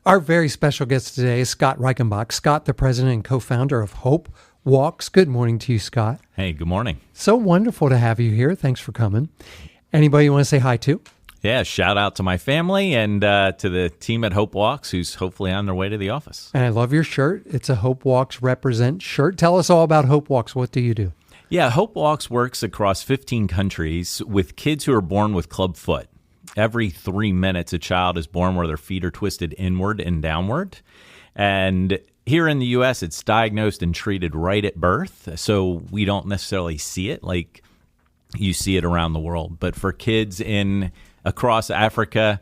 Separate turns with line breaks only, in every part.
Our very special guest today is Scott Reichenbach. Scott, the president and co-founder of Hope Walks. Good morning to you, Scott.
Hey, good morning.
So wonderful to have you here. Thanks for coming. Anybody you want to say hi to?
Yeah, shout out to my family and to the team at Hope Walks, who's hopefully on their way to the office.
And I love your shirt. It's a Hope Walks Represent shirt. Tell us all about Hope Walks. What do you do?
Yeah, Hope Walks works across 15 countries with kids who are born with clubfoot. Every 3 minutes, a child is born where their feet are twisted inward and downward. And here in the U.S., it's diagnosed and treated right at birth, so we don't necessarily see it like you see it around the world. But for kids across Africa,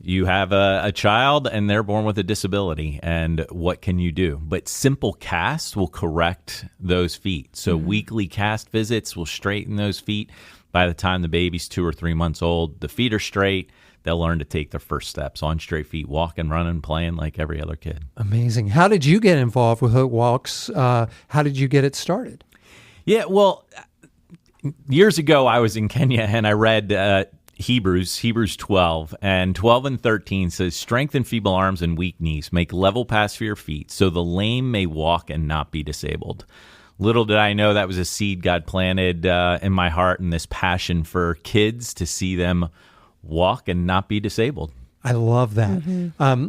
you have a child and they're born with a disability, and what can you do? But simple cast will correct those feet. So weekly cast visits will straighten those feet. By the time the baby's 2 or 3 months old, the feet are straight. They'll learn to take their first steps on straight feet, walking, running, playing like every other kid. Amazing.
How did you get involved with Hope Walks? How did you get it started?
Yeah, well, years ago I was in Kenya and I read Hebrews 12, and 12 and 13 says, "Strengthen feeble arms and weak knees, make level paths for your feet, so the lame may walk and not be disabled." Little did I know that was a seed God planted in my heart, and this passion for kids to see them walk and not be disabled.
I love that.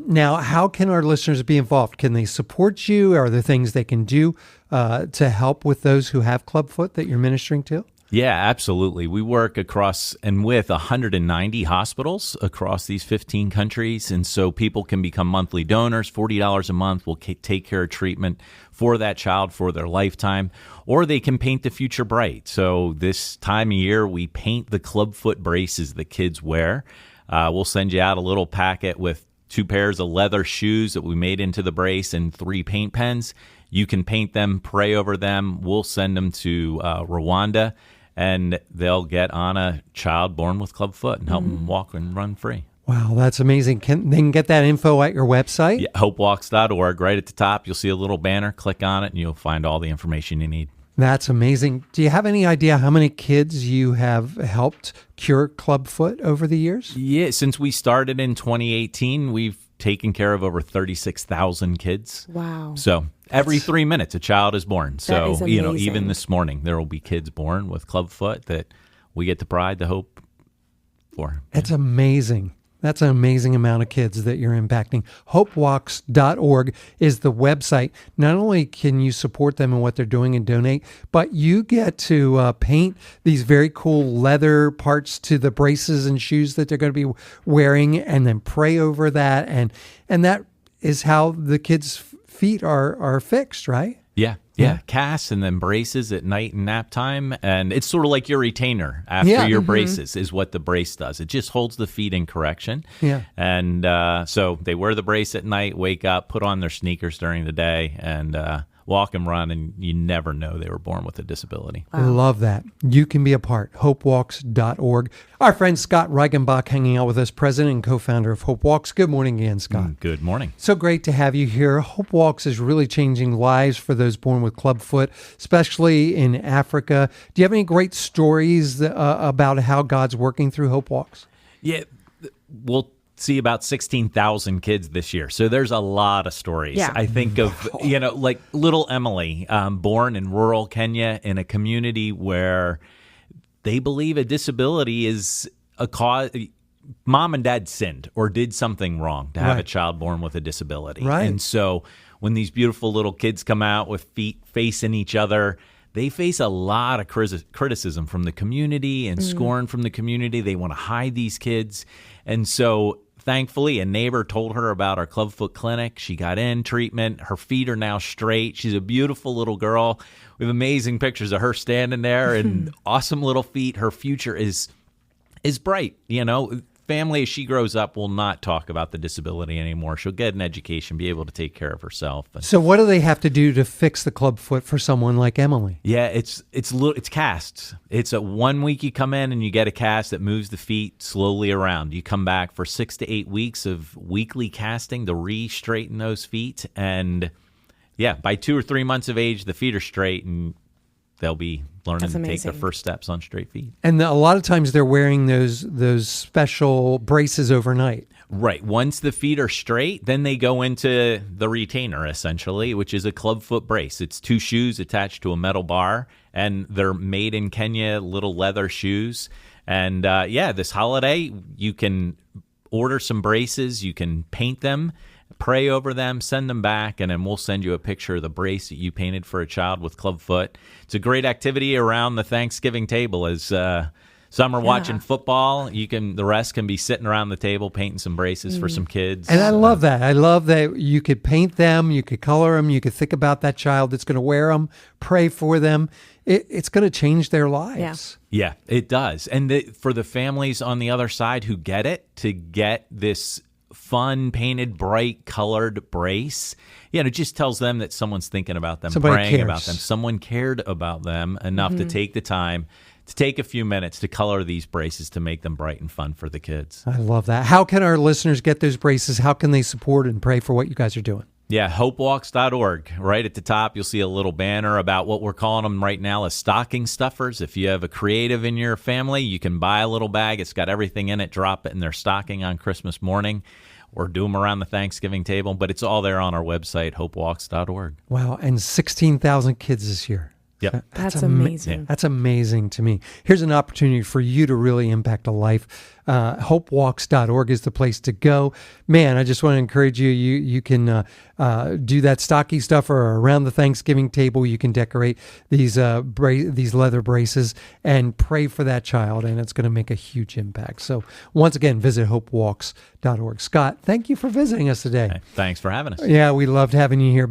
Now, how can our listeners be involved? Can they support you? Are there things they can do to help with those who have clubfoot that you're ministering to?
Yeah, absolutely. We work across and with 190 hospitals across these 15 countries. And so people can become monthly donors. $40 a month will take care of treatment for that child for their lifetime, or they can paint the future bright. So this time of year, we paint the clubfoot braces the kids wear. We'll send you out a little packet with 2 pairs of leather shoes that we made into the brace and 3 paint pens. You can paint them, pray over them. We'll send them to Rwanda, and they'll get on a child born with clubfoot and help them walk and run free.
Wow, that's amazing. They can get that info at your website?
Yeah, hopewalks.org. Right at the top, you'll see a little banner. Click on it, and you'll find all the information you need.
That's amazing. Do you have any idea how many kids you have helped cure clubfoot over the years?
Yeah, since we started in 2018, we've taken care of over 36,000 kids.
Wow.
So every 3 minutes, a child is born. So,
is amazing.
Even this morning, there will be kids born with clubfoot that we get the pride, the hope for.
That's amazing. That's an amazing amount of kids that you're impacting. HopeWalks.org is the website. Not only can you support them in what they're doing and donate, but you get to paint these very cool leather parts to the braces and shoes that they're going to be wearing, and then pray over that. And that is how the kids' feet are fixed, right?
Yeah. Casts and then braces at night and nap time. And it's sort of like your retainer after your braces is what the brace does. It just holds the feet in correction.
Yeah.
And so they wear the brace at night, wake up, put on their sneakers during the day, and walk and run, and you never know they were born with a disability.
Wow. I love that. You can be a part. HopeWalks.org. Our friend Scott Reichenbach hanging out with us, president and co-founder of Hope Walks. Good morning again, Scott.
Good morning.
So great to have you here. Hope Walks is really changing lives for those born with clubfoot, especially in Africa. Do you have any great stories about how God's working through Hope Walks?
Yeah, we'll see about 16,000 kids this year. So there's a lot of stories.
Yeah.
I think of, like little Emily, born in rural Kenya in a community where they believe a disability is a cause. Mom and dad sinned or did something wrong to have a child born with a disability.
Right.
And so when these beautiful little kids come out with feet facing each other, they face a lot of criticism from the community and scorn from the community. They want to hide these kids. And so thankfully, a neighbor told her about our clubfoot clinic. She got in treatment. Her feet are now straight. She's a beautiful little girl. We have amazing pictures of her standing there and awesome little feet. Her future is bright. Family, as she grows up, will not talk about the disability anymore. She'll get an education, be able to take care of herself.
So what do they have to do to fix the clubfoot for someone like Emily?
Yeah, it's casts. It's a 1 week you come in and you get a cast that moves the feet slowly around. You come back for 6 to 8 weeks of weekly casting to re-straighten those feet. And yeah, by 2 or 3 months of age, the feet are straight and they'll be learning to take their
amazing.
first steps on straight feet.
And a lot of times they're wearing those special braces overnight.
Right. Once the feet are straight, then they go into the retainer, essentially, which is a clubfoot brace. It's 2 shoes attached to a metal bar, and they're made in Kenya, little leather shoes. And this holiday, you can order some braces, you can paint them, pray over them, send them back, and then we'll send you a picture of the brace that you painted for a child with clubfoot. It's a great activity around the Thanksgiving table. As some are watching football, the rest can be sitting around the table painting some braces for some kids.
And I love that. I love that you could paint them, you could color them, you could think about that child that's going to wear them, pray for them. It's going to change their lives.
Yeah, it does. And for the families on the other side who get it, to get this fun, painted, bright, colored brace, it just tells them that someone's thinking about them,
Somebody
praying
cares
about them. Someone cared about them enough to take the time to take a few minutes to color these braces to make them bright and fun for the kids.
I love that. How can our listeners get those braces? How can they support and pray for what you guys are doing?
Yeah, hopewalks.org. Right at the top, you'll see a little banner about what we're calling them right now as stocking stuffers. If you have a creative in your family, you can buy a little bag. It's got everything in it. Drop it in their stocking on Christmas morning, or do them around the Thanksgiving table. But it's all there on our website, hopewalks.org.
Wow, and 16,000 kids this year.
Yep.
That's amazing.
That's amazing to me. Here's an opportunity for you to really impact a life. Hopewalks.org is the place to go. Man, I just want to encourage you. You can do that stocking stuffer around the Thanksgiving table. You can decorate these leather braces and pray for that child, and it's going to make a huge impact. So once again, visit hopewalks.org. Scott, thank you for visiting us today.
Thanks for having us.
Yeah, we loved having you here.